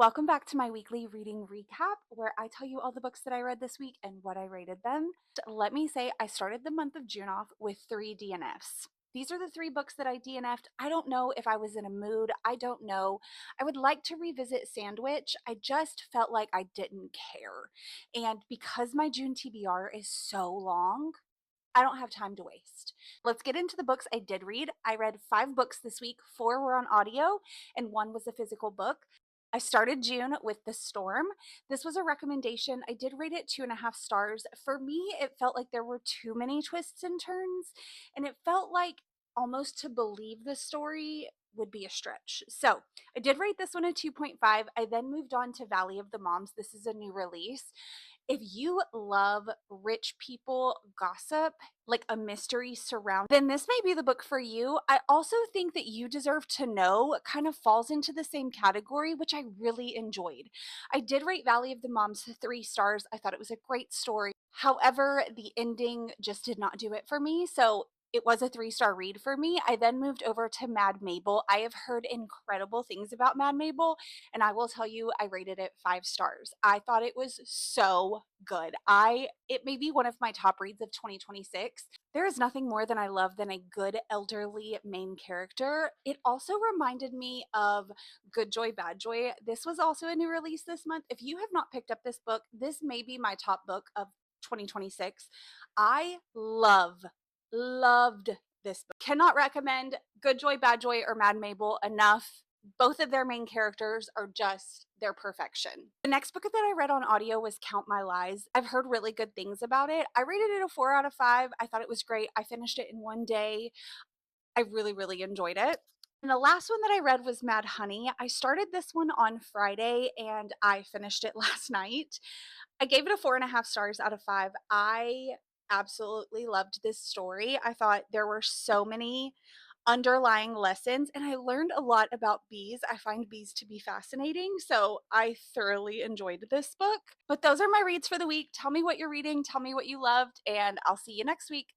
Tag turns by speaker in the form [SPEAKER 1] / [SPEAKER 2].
[SPEAKER 1] Welcome back to my weekly reading recap where I tell you all the books that I read this week and what I rated them. Let me say, I started the month of June off with 3 DNFs. These are the 3 books that I DNF'd. I don't know if I was in a mood. I don't know. I would like to revisit Sandwich. I just felt like I didn't care. And because my June TBR is so long, I don't have time to waste. Let's get into the books I did read. I read 5 books this week. 4 were on audio, and 1 was a physical book. I started June with The Storm. This was a recommendation. I did rate it 2.5 stars. For me, it felt like there were too many twists and turns, and it felt like almost to believe the story would be a stretch. So I did rate this one a 2.5. I then moved on to Valley of the Moms. This is a new release. If you love rich people gossip, like a mystery surround, then this may be the book for you. I also think that You Deserve to Know kind of falls into the same category, which I really enjoyed. I did rate Valley of the Moms 3 stars. I thought it was a great story. However, the ending just did not do it for me. So it was a 3 star read for me. I then moved over to Mad Mabel. I have heard incredible things about Mad Mabel, and I will tell you, I rated it 5 stars. I thought it was so good. It may be one of my top reads of 2026. There is nothing more than I love than a good elderly main character. It also reminded me of Good Joy Bad Joy. This was also a new release this month. If you have not picked up this book, this may be my top book of 2026. I loved this book. Cannot recommend Good Joy Bad Joy or Mad Mabel enough. Both of their main characters are just their perfection. The next book that I read on audio was Count My Lies. I've heard really good things about it. I rated it a 4 out of 5. I thought it was great. I finished it in one day. I really enjoyed it. And the last one that I read was Mad Honey. I started this one on Friday and I finished it last night. I gave it a 4.5 stars out of 5. I absolutely loved this story. I thought there were so many underlying lessons and I learned a lot about bees. I find bees to be fascinating, so I thoroughly enjoyed this book. But those are my reads for the week. Tell me what you're reading, tell me what you loved, and I'll see you next week.